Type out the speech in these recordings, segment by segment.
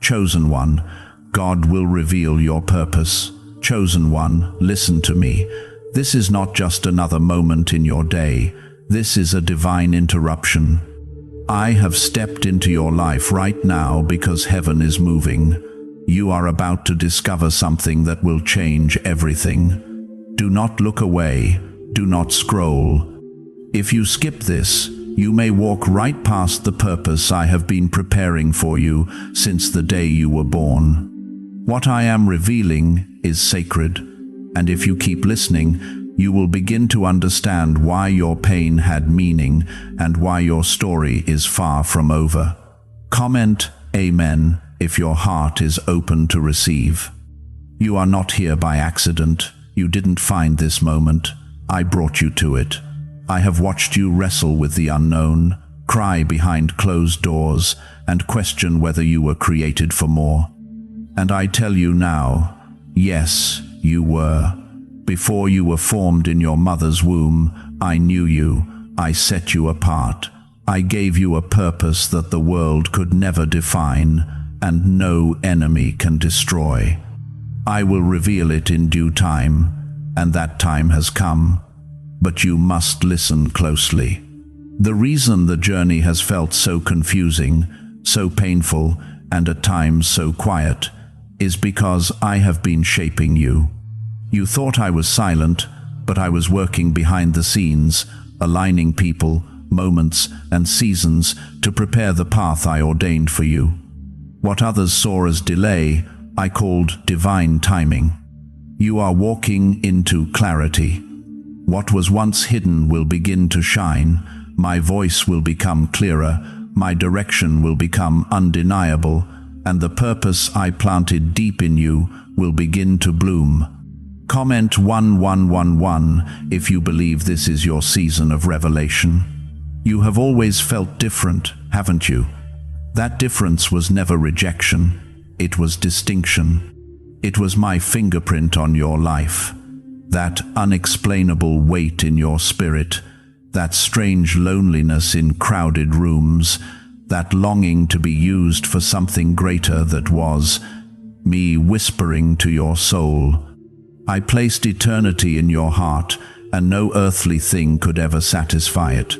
Chosen one, God will reveal your purpose. Chosen one, listen to me. This is not just another moment in your day. This is a divine interruption. I have stepped into your life right now because heaven is moving. You are about to discover something that will change everything. Do not look away. Do not scroll. If you skip this, you may walk right past the purpose I have been preparing for you since the day you were born. What I am revealing is sacred, and if you keep listening, you will begin to understand why your pain had meaning and why your story is far from over. Comment Amen if your heart is open to receive. You are not here by accident. You didn't find this moment. I brought you to it. I have watched you wrestle with the unknown, cry behind closed doors, and question whether you were created for more. And I tell you now, yes, you were. Before you were formed in your mother's womb, I knew you. I set you apart. I gave you a purpose that the world could never define, and no enemy can destroy. I will reveal it in due time, and that time has come. But you must listen closely. The reason the journey has felt so confusing, so painful, and at times so quiet, is because I have been shaping you. You thought I was silent, but I was working behind the scenes, aligning people, moments, and seasons to prepare the path I ordained for you. What others saw as delay, I called divine timing. You are walking into clarity. What was once hidden will begin to shine. My voice will become clearer. My direction will become undeniable. And the purpose I planted deep in you will begin to bloom. Comment 1111 if you believe this is your season of revelation. You have always felt different, haven't you? That difference was never rejection. It was distinction. It was my fingerprint on your life. That unexplainable weight in your spirit, that strange loneliness in crowded rooms, that longing to be used for something greater that was me whispering to your soul. I placed eternity in your heart, and no earthly thing could ever satisfy it.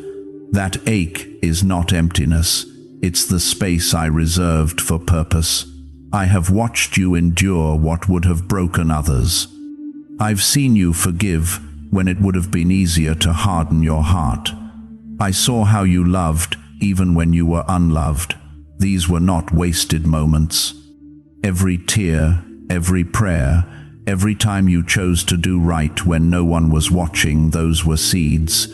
That ache is not emptiness. It's the space I reserved for purpose. I have watched you endure what would have broken others. I've seen you forgive when it would have been easier to harden your heart. I saw how you loved even when you were unloved. These were not wasted moments. Every tear, every prayer, every time you chose to do right when no one was watching, those were seeds.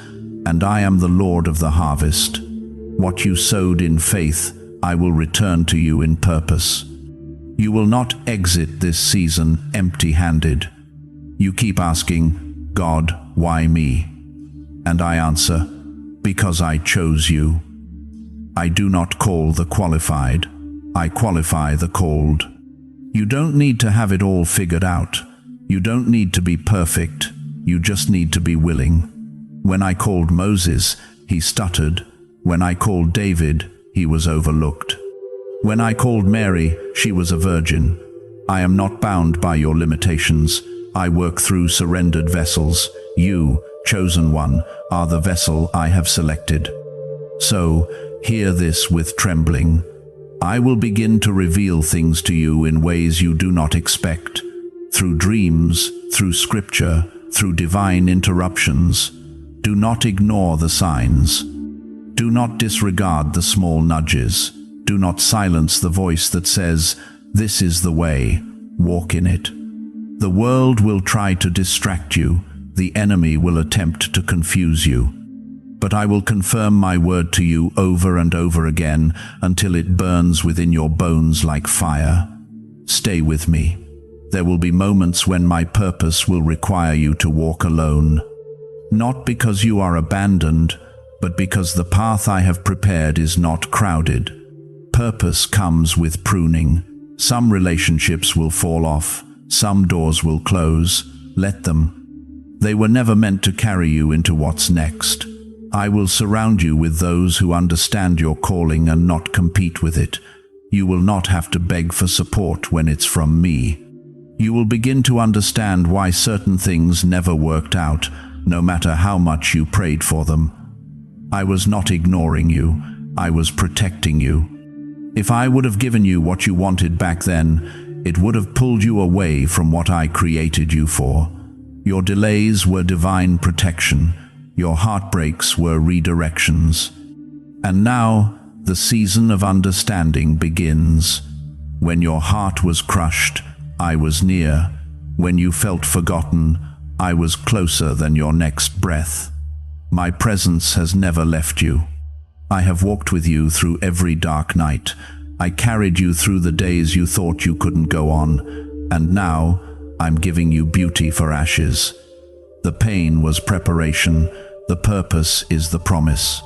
And I am the Lord of the harvest. What you sowed in faith, I will return to you in purpose. You will not exit this season empty-handed. You keep asking, God, why me? And I answer, because I chose you. I do not call the qualified. I qualify the called. You don't need to have it all figured out. You don't need to be perfect. You just need to be willing. When I called Moses, he stuttered. When I called David, he was overlooked. When I called Mary, she was a virgin. I am not bound by your limitations. I work through surrendered vessels. You, chosen one, are the vessel I have selected. So, hear this with trembling. I will begin to reveal things to you in ways you do not expect. Through dreams, through scripture, through divine interruptions. Do not ignore the signs. Do not disregard the small nudges. Do not silence the voice that says, "This is the way, walk in it." The world will try to distract you. The enemy will attempt to confuse you. But I will confirm my word to you over and over again until it burns within your bones like fire. Stay with me. There will be moments when my purpose will require you to walk alone. Not because you are abandoned, but because the path I have prepared is not crowded. Purpose comes with pruning. Some relationships will fall off. Some doors will close. Let them. They were never meant to carry you into what's next. I will surround you with those who understand your calling and not compete with it. You will not have to beg for support when it's from me. You will begin to understand why certain things never worked out, no matter how much you prayed for them. I was not ignoring you. I was protecting you. If I would have given you what you wanted back then, it would have pulled you away from what I created you for. Your delays were divine protection. Your heartbreaks were redirections. And now, the season of understanding begins. When your heart was crushed, I was near. When you felt forgotten, I was closer than your next breath. My presence has never left you. I have walked with you through every dark night. I carried you through the days you thought you couldn't go on. And now, I'm giving you beauty for ashes. The pain was preparation. The purpose is the promise.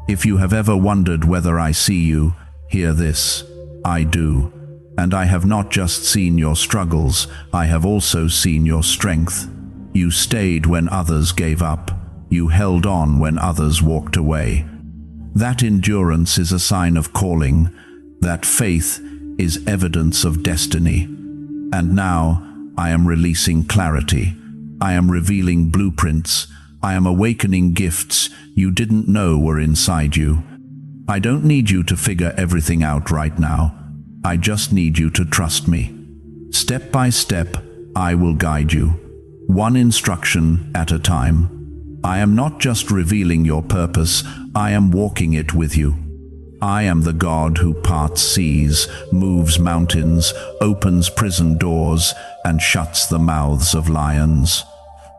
If you have ever wondered whether I see you, hear this. I do. And I have not just seen your struggles, I have also seen your strength. You stayed when others gave up. You held on when others walked away. That endurance is a sign of calling. That faith is evidence of destiny. And now, I am releasing clarity. I am revealing blueprints. I am awakening gifts you didn't know were inside you. I don't need you to figure everything out right now. I just need you to trust me. Step by step, I will guide you. One instruction at a time. I am not just revealing your purpose, I am walking it with you. I am the God who parts seas, moves mountains, opens prison doors, and shuts the mouths of lions.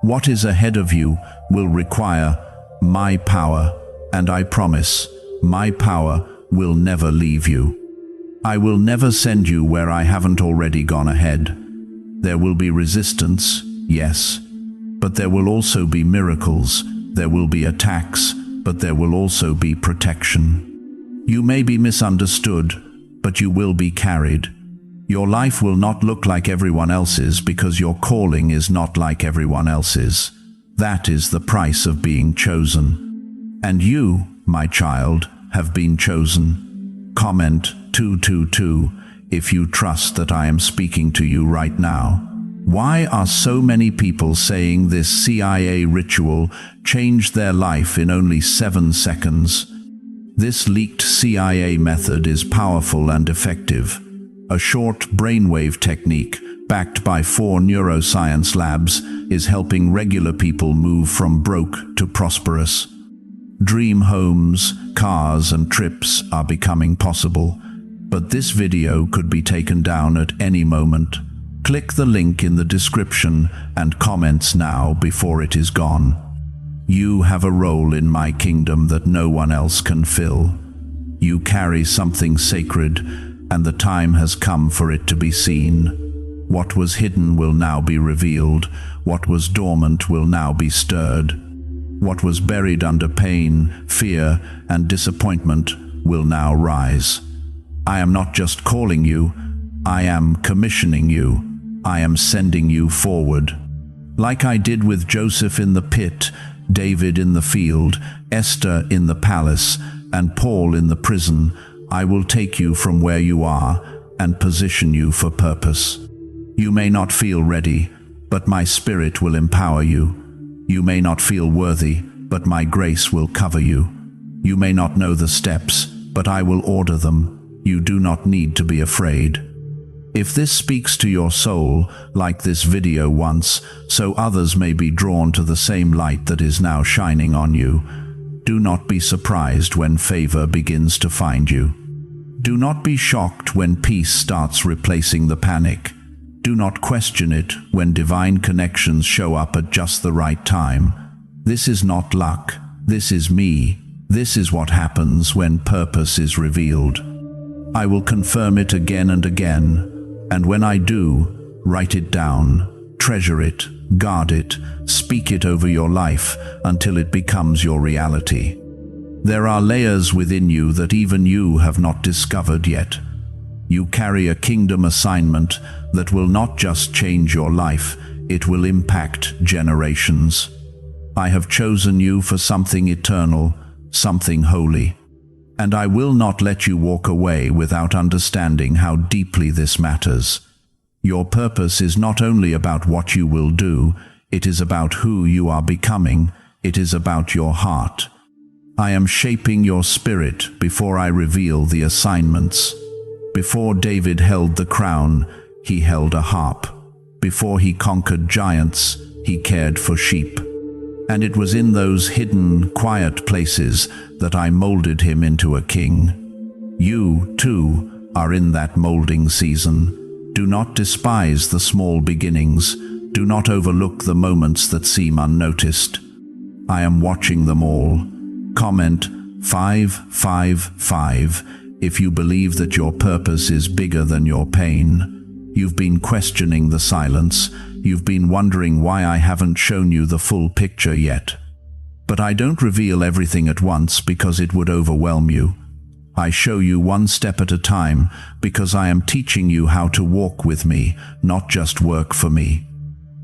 What is ahead of you will require my power, and I promise, my power will never leave you. I will never send you where I haven't already gone ahead. There will be resistance, yes, but there will also be miracles. There will be attacks, but there will also be protection. You may be misunderstood, but you will be carried. Your life will not look like everyone else's because your calling is not like everyone else's. That is the price of being chosen. And you, my child, have been chosen. Comment 222 if you trust that I am speaking to you right now. Why are so many people saying this CIA ritual changed their life in only 7 seconds? This leaked CIA method is powerful and effective. A short brainwave technique, backed by 4 neuroscience labs, is helping regular people move from broke to prosperous. Dream homes, cars, and trips are becoming possible. But this video could be taken down at any moment. Click the link in the description and comments now before it is gone. You have a role in my kingdom that no one else can fill. You carry something sacred, and the time has come for it to be seen. What was hidden will now be revealed. What was dormant will now be stirred. What was buried under pain, fear, and disappointment will now rise. I am not just calling you, I am commissioning you. I am sending you forward. Like I did with Joseph in the pit, David in the field, Esther in the palace, and Paul in the prison, I will take you from where you are and position you for purpose. You may not feel ready, but my Spirit will empower you. You may not feel worthy, but my grace will cover you. You may not know the steps, but I will order them. You do not need to be afraid. If this speaks to your soul, like this video once, so others may be drawn to the same light that is now shining on you, do not be surprised when favor begins to find you. Do not be shocked when peace starts replacing the panic. Do not question it when divine connections show up at just the right time. This is not luck. This is me. This is what happens when purpose is revealed. I will confirm it again and again, and when I do, write it down, treasure it, guard it, speak it over your life until it becomes your reality. There are layers within you that even you have not discovered yet. You carry a kingdom assignment that will not just change your life, it will impact generations. I have chosen you for something eternal, something holy. And I will not let you walk away without understanding how deeply this matters. Your purpose is not only about what you will do, it is about who you are becoming. It is about your heart. I am shaping your spirit before I reveal the assignments. Before David held the crown, he held a harp. Before he conquered giants, he cared for sheep. And it was in those hidden, quiet places that I molded him into a king. You, too, are in that molding season. Do not despise the small beginnings. Do not overlook the moments that seem unnoticed. I am watching them all. Comment 555 if you believe that your purpose is bigger than your pain. You've been questioning the silence. You've been wondering why I haven't shown you the full picture yet. But I don't reveal everything at once because it would overwhelm you. I show you one step at a time because I am teaching you how to walk with me, not just work for me.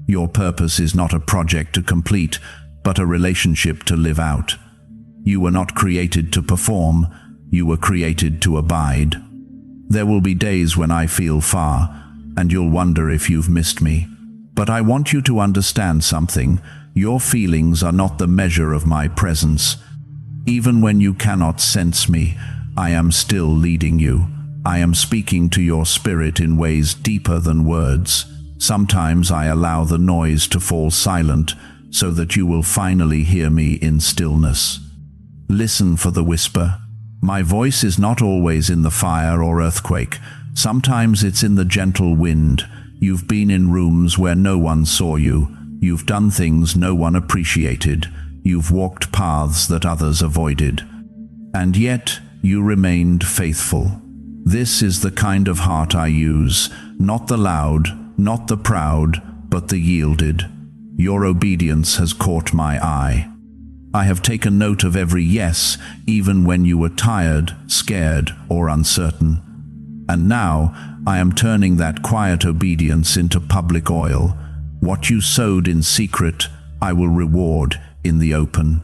Your purpose is not a project to complete, but a relationship to live out. You were not created to perform, you were created to abide. There will be days when I feel far, and you'll wonder if you've missed me. But I want you to understand something. Your feelings are not the measure of my presence. Even when you cannot sense me, I am still leading you. I am speaking to your spirit in ways deeper than words. Sometimes I allow the noise to fall silent so that you will finally hear me in stillness. Listen for the whisper. My voice is not always in the fire or earthquake. Sometimes it's in the gentle wind. You've been in rooms where no one saw you. You've done things no one appreciated. You've walked paths that others avoided. And yet, you remained faithful. This is the kind of heart I use, not the loud, not the proud, but the yielded. Your obedience has caught my eye. I have taken note of every yes, even when you were tired, scared, or uncertain. And now, I am turning that quiet obedience into public oil. What you sowed in secret, I will reward in the open.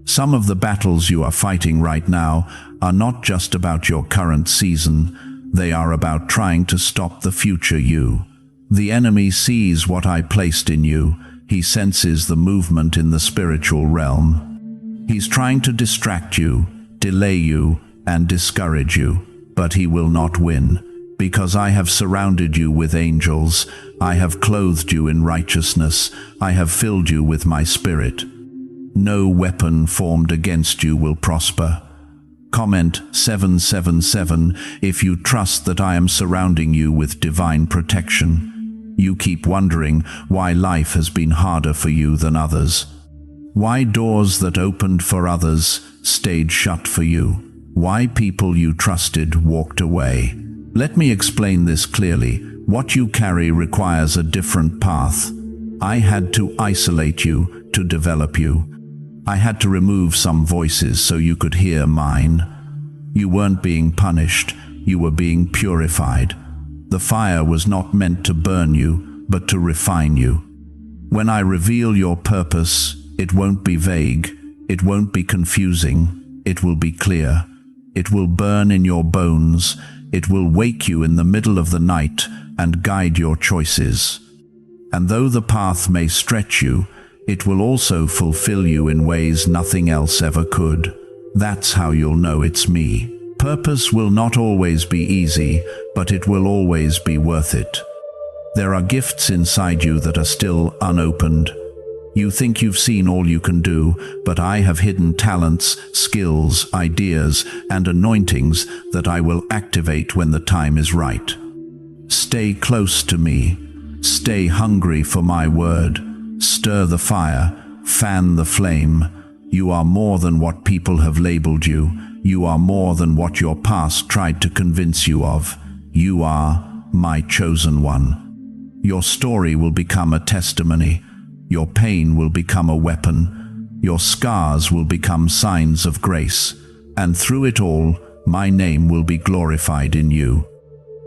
Some of the battles you are fighting right now are not just about your current season. They are about trying to stop the future you. The enemy sees what I placed in you. He senses the movement in the spiritual realm. He's trying to distract you, delay you, and discourage you. But he will not win, because I have surrounded you with angels. I have clothed you in righteousness. I have filled you with my spirit. No weapon formed against you will prosper. Comment 777 if you trust that I am surrounding you with divine protection. You keep wondering why life has been harder for you than others. Why doors that opened for others stayed shut for you. Why people you trusted walked away. Let me explain this clearly. What you carry requires a different path. I had to isolate you to develop you. I had to remove some voices so you could hear mine. You weren't being punished, you were being purified. The fire was not meant to burn you, but to refine you. When I reveal your purpose, it won't be vague, it won't be confusing, it will be clear. It will burn in your bones, it will wake you in the middle of the night and guide your choices. And though the path may stretch you, it will also fulfill you in ways nothing else ever could. That's how you'll know it's me. Purpose will not always be easy, but it will always be worth it. There are gifts inside you that are still unopened. You think you've seen all you can do, but I have hidden talents, skills, ideas, and anointings that I will activate when the time is right. Stay close to me. Stay hungry for my word. Stir the fire. Fan the flame. You are more than what people have labeled you. You are more than what your past tried to convince you of. You are my chosen one. Your story will become a testimony. Your pain will become a weapon. Your scars will become signs of grace. And through it all, my name will be glorified in you.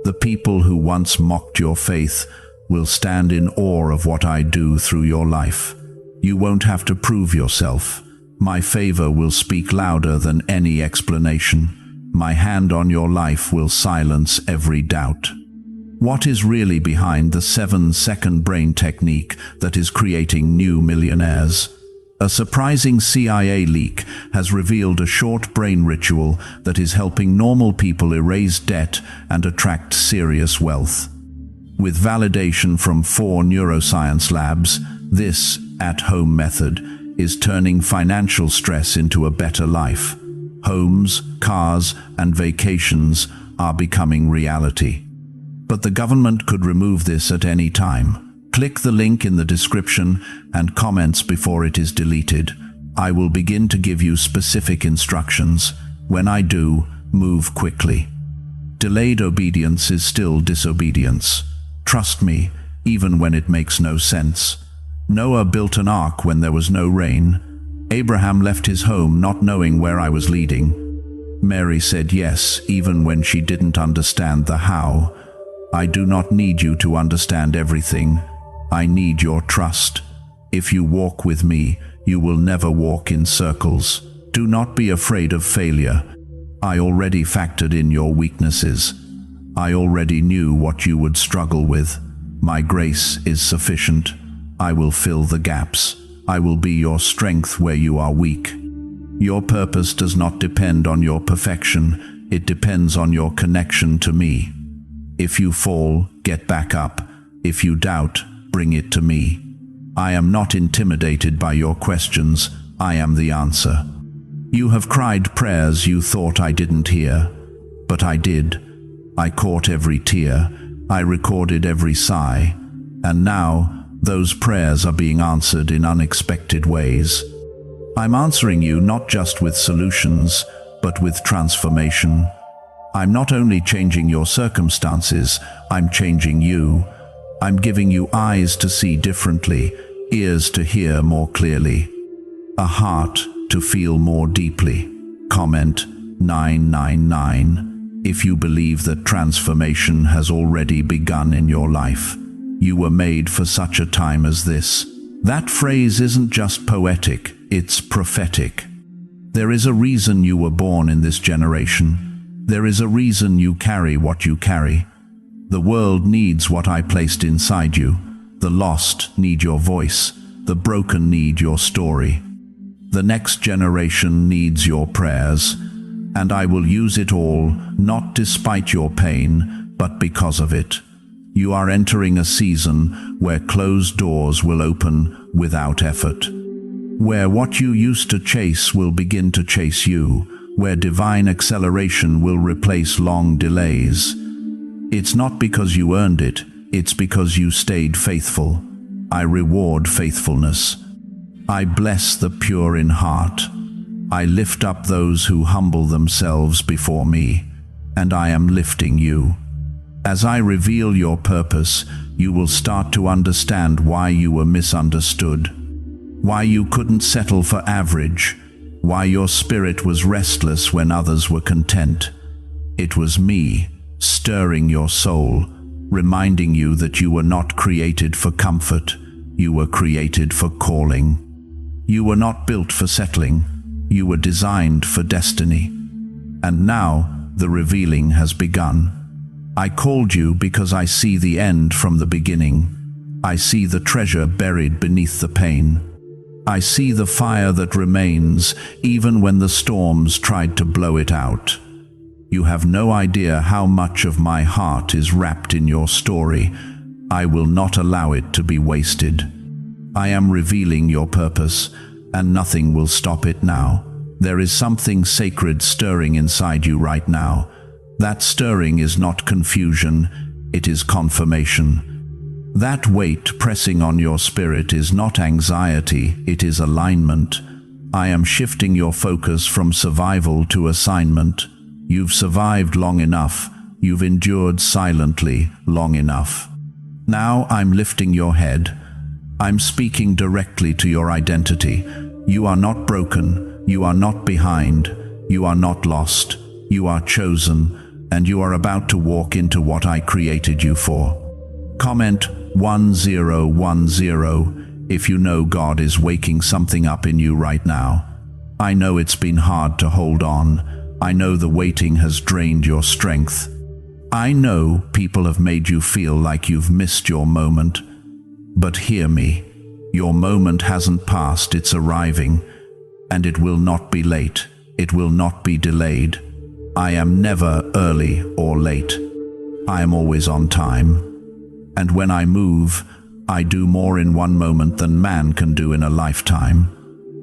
The people who once mocked your faith will stand in awe of what I do through your life. You won't have to prove yourself. My favor will speak louder than any explanation. My hand on your life will silence every doubt. What is really behind the 7-second brain technique that is creating new millionaires? A surprising CIA leak has revealed a short brain ritual that is helping normal people erase debt and attract serious wealth. With validation from 4 neuroscience labs, this at-home method is turning financial stress into a better life. Homes, cars, and vacations are becoming reality. But the government could remove this at any time. Click the link in the description and comments before it is deleted. I will begin to give you specific instructions. When I do, move quickly. Delayed obedience is still disobedience. Trust me, even when it makes no sense. Noah built an ark when there was no rain. Abraham left his home not knowing where I was leading. Mary said yes, even when she didn't understand the how. I do not need you to understand everything. I need your trust. If you walk with me, you will never walk in circles. Do not be afraid of failure. I already factored in your weaknesses. I already knew what you would struggle with. My grace is sufficient. I will fill the gaps. I will be your strength where you are weak. Your purpose does not depend on your perfection. It depends on your connection to me. If you fall, get back up. If you doubt, bring it to me. I am not intimidated by your questions. I am the answer. You have cried prayers you thought I didn't hear, but I did. I caught every tear. I recorded every sigh. And now, those prayers are being answered in unexpected ways. I'm answering you not just with solutions, but with transformation. I'm not only changing your circumstances, I'm changing you. I'm giving you eyes to see differently, ears to hear more clearly, a heart to feel more deeply. Comment 999 if you believe that transformation has already begun in your life. You were made for such a time as this. That phrase isn't just poetic, it's prophetic. There is a reason you were born in this generation. There is a reason you carry what you carry. The world needs what I placed inside you. The lost need your voice. The broken need your story. The next generation needs your prayers. And I will use it all, not despite your pain, but because of it. You are entering a season where closed doors will open without effort. Where what you used to chase will begin to chase you. Where divine acceleration will replace long delays. It's not because you earned it, it's because you stayed faithful. I reward faithfulness. I bless the pure in heart. I lift up those who humble themselves before me, and I am lifting you. As I reveal your purpose, you will start to understand why you were misunderstood, why you couldn't settle for average, why your spirit was restless when others were content. It was me, stirring your soul, reminding you that you were not created for comfort, you were created for calling. You were not built for settling, you were designed for destiny. And now the revealing has begun. I called you because I see the end from the beginning. I see the treasure buried beneath the pain. I see the fire that remains even when the storms tried to blow it out. You have no idea how much of my heart is wrapped in your story. I will not allow it to be wasted. I am revealing your purpose, and nothing will stop it now. There is something sacred stirring inside you right now. That stirring is not confusion, it is confirmation. That weight pressing on your spirit is not anxiety, it is alignment. I am shifting your focus from survival to assignment. You've survived long enough. You've endured silently long enough. Now I'm lifting your head. I'm speaking directly to your identity. You are not broken. You are not behind. You are not lost. You are chosen, and you are about to walk into what I created you for. Comment 1010 if you know God is waking something up in you right now. I know it's been hard to hold on. I know the waiting has drained your strength. I know people have made you feel like you've missed your moment. But hear me, your moment hasn't passed, it's arriving, and it will not be late. It will not be delayed. I am never early or late. I am always on time. And when I move, I do more in one moment than man can do in a lifetime.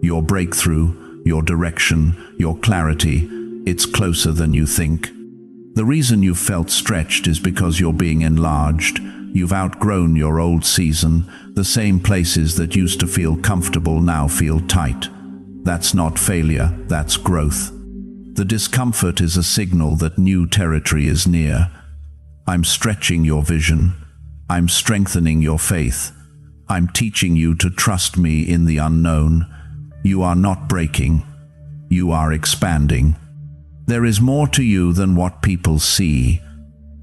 Your breakthrough, your direction, your clarity, it's closer than you think. The reason you've felt stretched is because you're being enlarged. You've outgrown your old season. The same places that used to feel comfortable now feel tight. That's not failure, that's growth. The discomfort is a signal that new territory is near. I'm stretching your vision. I'm strengthening your faith. I'm teaching you to trust me in the unknown. You are not breaking. You are expanding. There is more to you than what people see.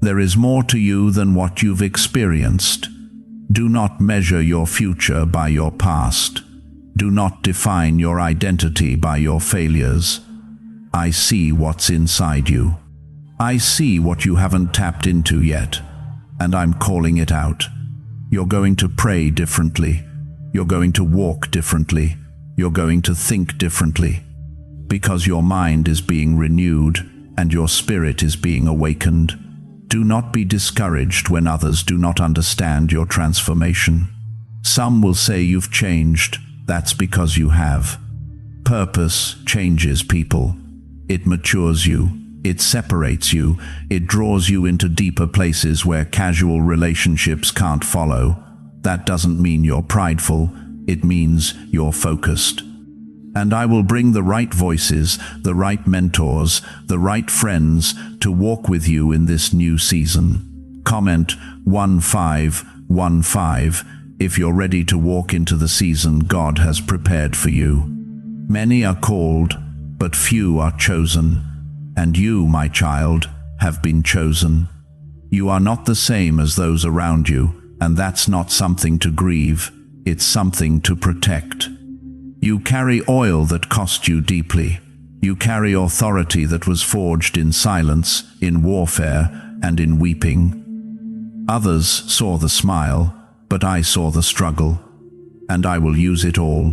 There is more to you than what you've experienced. Do not measure your future by your past. Do not define your identity by your failures. I see what's inside you. I see what you haven't tapped into yet, and I'm calling it out. You're going to pray differently. You're going to walk differently. You're going to think differently. Because your mind is being renewed and your spirit is being awakened. Do not be discouraged when others do not understand your transformation. Some will say you've changed. That's because you have. Purpose changes people. It matures you. It separates you. It draws you into deeper places where casual relationships can't follow. That doesn't mean you're prideful. It means you're focused. And I will bring the right voices, the right mentors, the right friends to walk with you in this new season. Comment 1515 if you're ready to walk into the season God has prepared for you. Many are called, but few are chosen. And you, my child, have been chosen. You are not the same as those around you, and that's not something to grieve. It's something to protect. You carry oil that cost you deeply. You carry authority that was forged in silence, in warfare, and in weeping. Others saw the smile, but I saw the struggle, and I will use it all.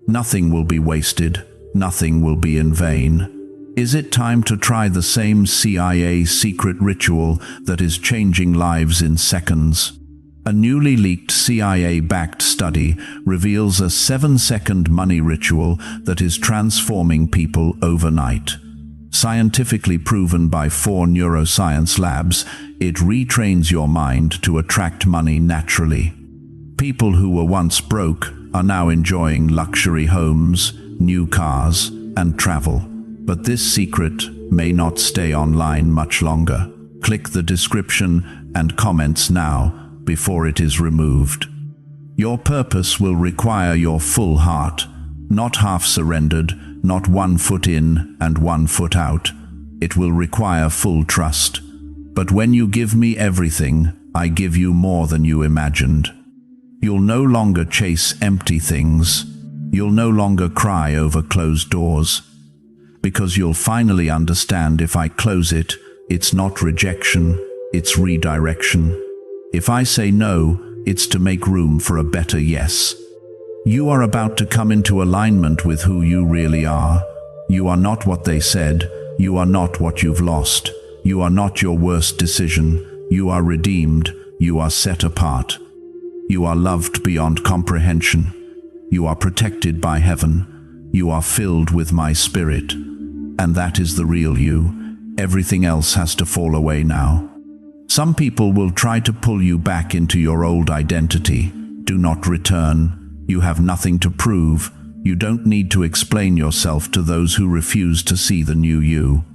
Nothing will be wasted. Nothing will be in vain. Is it time to try the same CIA secret ritual that is changing lives in seconds? A newly leaked CIA-backed study reveals a 7-second money ritual that is transforming people overnight. Scientifically proven by 4 neuroscience labs, it retrains your mind to attract money naturally. People who were once broke are now enjoying luxury homes, new cars, and travel. But this secret may not stay online much longer. Click the description and comments now before it is removed. Your purpose will require your full heart, not half surrendered, not 1 foot in and 1 foot out. It will require full trust. But when you give me everything, I give you more than you imagined. You'll no longer chase empty things. You'll no longer cry over closed doors. Because you'll finally understand if I close it, it's not rejection, it's redirection. If I say no, it's to make room for a better yes. You are about to come into alignment with who you really are. You are not what they said. You are not what you've lost. You are not your worst decision. You are redeemed. You are set apart. You are loved beyond comprehension. You are protected by heaven. You are filled with my spirit. And that is the real you. Everything else has to fall away now. Some people will try to pull you back into your old identity. Do not return. You have nothing to prove. You don't need to explain yourself to those who refuse to see the new you.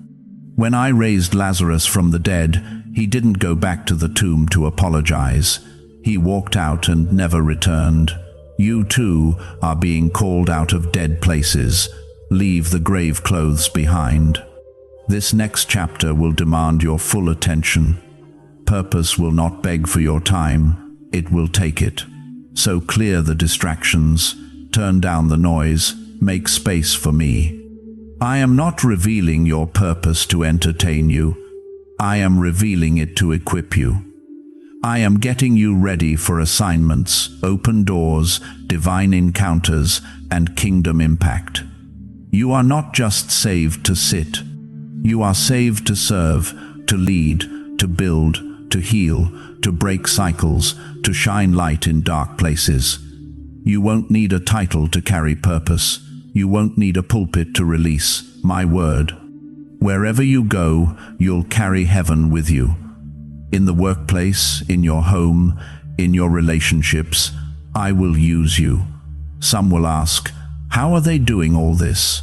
When I raised Lazarus from the dead, he didn't go back to the tomb to apologize. He walked out and never returned. You too are being called out of dead places. Leave the grave clothes behind. This next chapter will demand your full attention. Purpose will not beg for your time, it will take it. So clear the distractions, turn down the noise, make space for me. I am not revealing your purpose to entertain you. I am revealing it to equip you. I am getting you ready for assignments, open doors, divine encounters, and kingdom impact. You are not just saved to sit. You are saved to serve, to lead, to build, to heal, to break cycles, to shine light in dark places. You won't need a title to carry purpose. You won't need a pulpit to release my word. Wherever you go, you'll carry heaven with you. In the workplace, in your home, in your relationships, I will use you. Some will ask, how are they doing all this?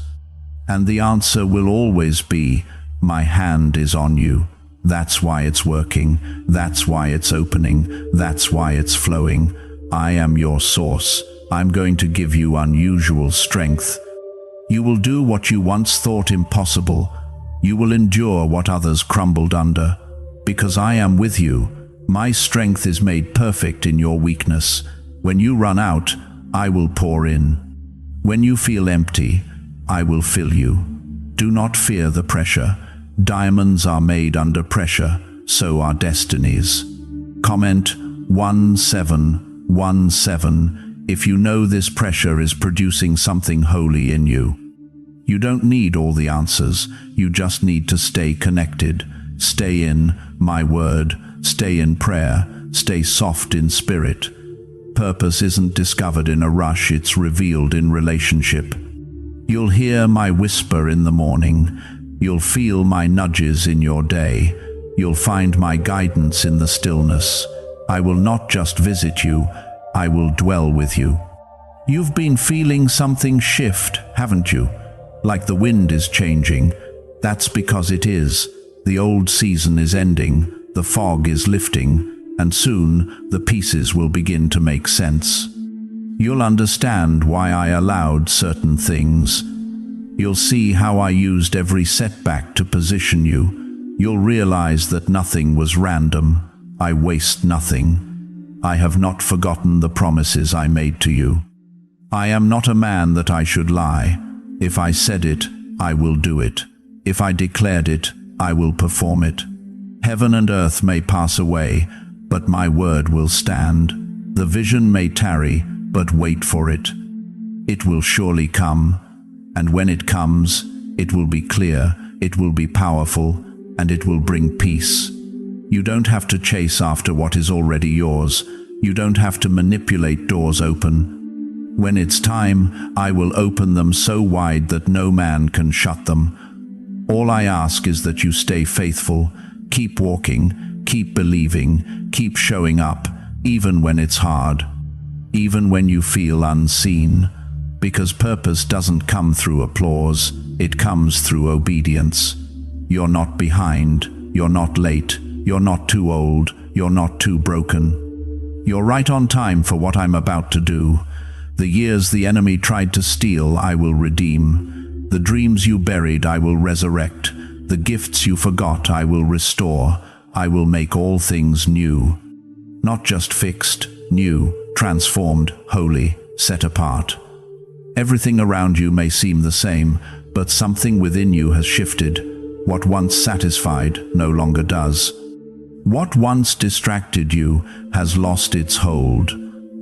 And the answer will always be, my hand is on you. That's why it's working. That's why it's opening. That's why it's flowing. I am your source. I'm going to give you unusual strength. You will do what you once thought impossible. You will endure what others crumbled under. Because I am with you, my strength is made perfect in your weakness. When you run out, I will pour in. When you feel empty, I will fill you. Do not fear the pressure. Diamonds are made under pressure, so are destinies. Comment 1717 if you know this pressure is producing something holy in you. You don't need all the answers, you just need to stay connected. Stay in my word, stay in prayer, stay soft in spirit. Purpose isn't discovered in a rush, it's revealed in relationship. You'll hear my whisper in the morning. You'll feel my nudges in your day. You'll find my guidance in the stillness. I will not just visit you, I will dwell with you. You've been feeling something shift, haven't you? Like the wind is changing. That's because it is. The old season is ending, the fog is lifting, and soon the pieces will begin to make sense. You'll understand why I allowed certain things. You'll see how I used every setback to position you. You'll realize that nothing was random. I waste nothing. I have not forgotten the promises I made to you. I am not a man that I should lie. If I said it, I will do it. If I declared it, I will perform it. Heaven and earth may pass away, but my word will stand. The vision may tarry, but wait for it. It will surely come, and when it comes, it will be clear, it will be powerful, and it will bring peace. You don't have to chase after what is already yours. You don't have to manipulate doors open. When it's time, I will open them so wide that no man can shut them. All I ask is that you stay faithful, keep walking, keep believing, keep showing up, even when it's hard, even when you feel unseen. Because purpose doesn't come through applause, it comes through obedience. You're not behind, you're not late, you're not too old, you're not too broken. You're right on time for what I'm about to do. The years the enemy tried to steal, I will redeem. The dreams you buried, I will resurrect. The gifts you forgot, I will restore. I will make all things new. Not just fixed, new, transformed, holy, set apart. Everything around you may seem the same, but something within you has shifted. What once satisfied no longer does. What once distracted you has lost its hold.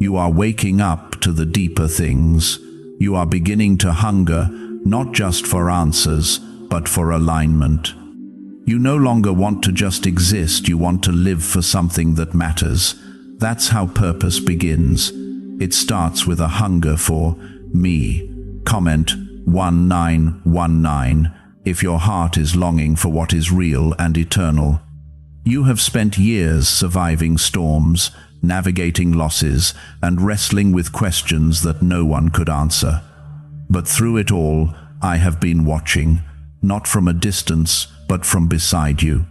You are waking up to the deeper things. You are beginning to hunger, not just for answers, but for alignment. You no longer want to just exist, you want to live for something that matters. That's how purpose begins. It starts with a hunger for me. Comment 1919 if your heart is longing for what is real and eternal. You have spent years surviving storms, navigating losses, and wrestling with questions that no one could answer. But through it all, I have been watching, not from a distance, but from beside you.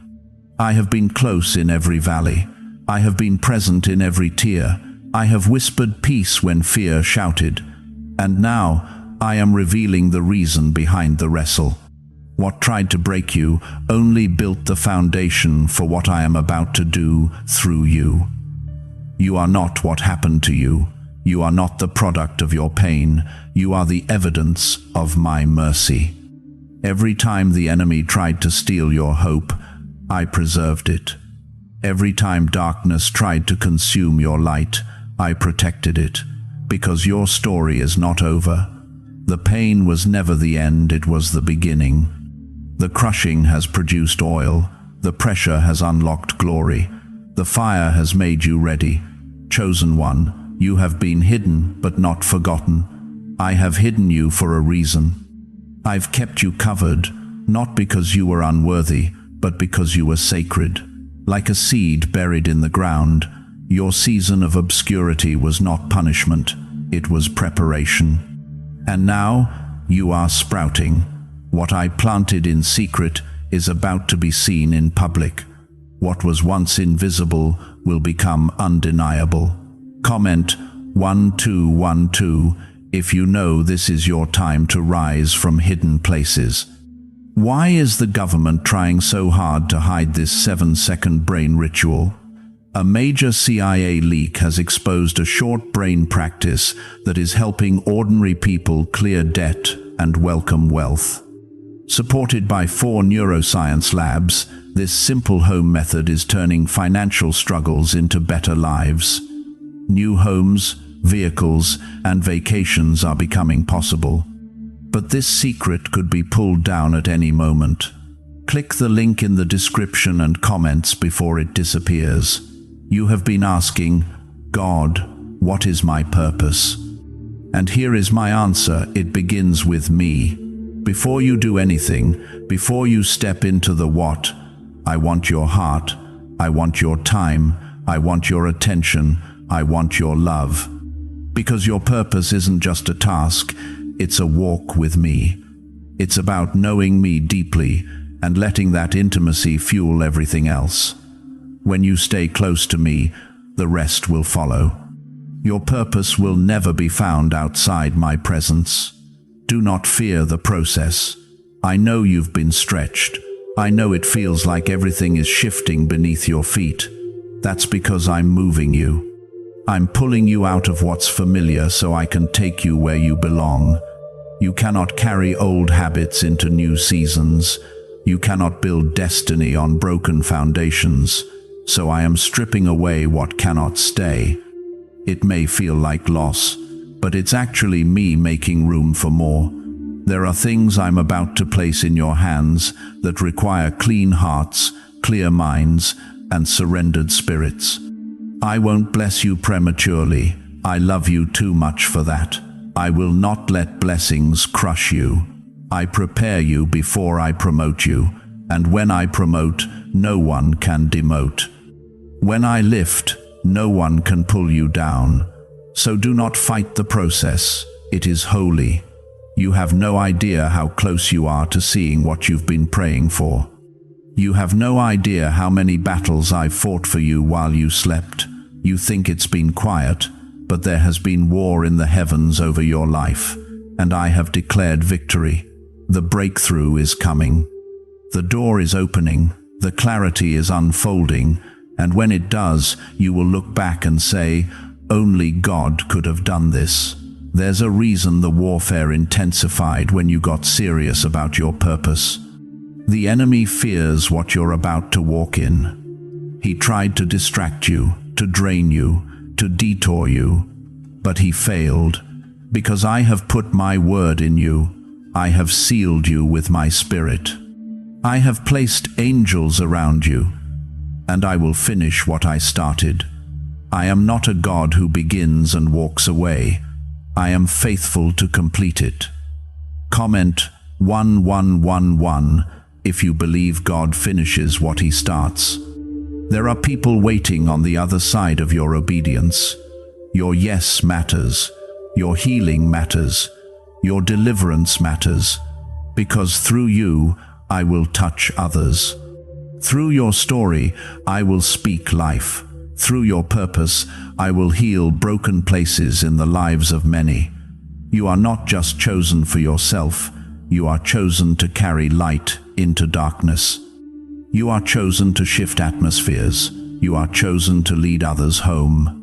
I have been close in every valley. I have been present in every tear. I have whispered peace when fear shouted. And now, I am revealing the reason behind the wrestle. What tried to break you only built the foundation for what I am about to do through you. You are not what happened to you. You are not the product of your pain. You are the evidence of my mercy. Every time the enemy tried to steal your hope, I preserved it. Every time darkness tried to consume your light, I protected it, because your story is not over. The pain was never the end, it was the beginning. The crushing has produced oil, the pressure has unlocked glory, the fire has made you ready. Chosen one, you have been hidden but not forgotten. I have hidden you for a reason. I've kept you covered, not because you were unworthy, but because you were sacred. Like a seed buried in the ground, your season of obscurity was not punishment, it was preparation. And now, you are sprouting. What I planted in secret is about to be seen in public. What was once invisible will become undeniable. Comment 1212 if you know this is your time to rise from hidden places. Why is the government trying so hard to hide this 7-second brain ritual? A major CIA leak has exposed a short brain practice that is helping ordinary people clear debt and welcome wealth. Supported by 4 neuroscience labs, this simple home method is turning financial struggles into better lives. New homes, vehicles, and vacations are becoming possible. But this secret could be pulled down at any moment. Click the link in the description and comments before it disappears. You have been asking, God, what is my purpose? And here is my answer. It begins with me. Before you do anything, before you step into the what, I want your heart, I want your time, I want your attention, I want your love. Because your purpose isn't just a task, it's a walk with me. It's about knowing me deeply and letting that intimacy fuel everything else. When you stay close to me, the rest will follow. Your purpose will never be found outside my presence. Do not fear the process. I know you've been stretched. I know it feels like everything is shifting beneath your feet. That's because I'm moving you. I'm pulling you out of what's familiar so I can take you where you belong. You cannot carry old habits into new seasons. You cannot build destiny on broken foundations. So I am stripping away what cannot stay. It may feel like loss, but it's actually me making room for more. There are things I'm about to place in your hands that require clean hearts, clear minds, and surrendered spirits. I won't bless you prematurely. I love you too much for that. I will not let blessings crush you. I prepare you before I promote you, and when I promote, no one can demote. When I lift, no one can pull you down. So do not fight the process. It is holy. You have no idea how close you are to seeing what you've been praying for. You have no idea how many battles I've fought for you while you slept. You think it's been quiet, but there has been war in the heavens over your life, and I have declared victory. The breakthrough is coming. The door is opening, the clarity is unfolding, and when it does, you will look back and say, only God could have done this. There's a reason the warfare intensified when you got serious about your purpose. The enemy fears what you're about to walk in. He tried to distract you, to drain you, to detour you, but he failed. Because I have put my word in you, I have sealed you with my spirit. I have placed angels around you, and I will finish what I started. I am not a God who begins and walks away. I am faithful to complete it. Comment 1111 if you believe God finishes what he starts. There are people waiting on the other side of your obedience. Your yes matters. Your healing matters. Your deliverance matters. Because through you, I will touch others. Through your story, I will speak life. Through your purpose, I will heal broken places in the lives of many. You are not just chosen for yourself, you are chosen to carry light into darkness. You are chosen to shift atmospheres. You are chosen to lead others home.